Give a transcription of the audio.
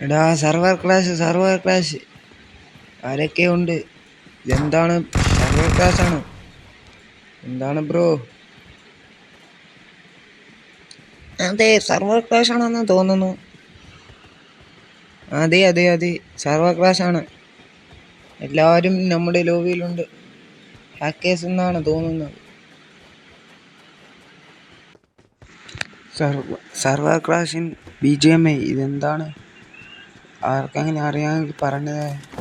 എടാ server clash ആരൊക്കെ ഉണ്ട്? ഇതെന്താണ്? സർവർ ക്ലാഷ് ആണോ? എന്താണ് ബ്രോ? അതെ, സർവർ ക്ലാഷ് ആണെന്ന് തോന്നുന്നു. അതെ അതെ അതെ, സർവർ ക്ലാഷ് ആണ്. എല്ലാവരും നമ്മുടെ ലോബിയിലുണ്ട്. ഹാക്കേഴ്സ് എന്നാണ് തോന്നുന്നത്. Server clash in BGMI. ഇതെന്താണ്? ആർക്കെങ്കിലും അറിയാമെങ്കിൽ പറഞ്ഞത്.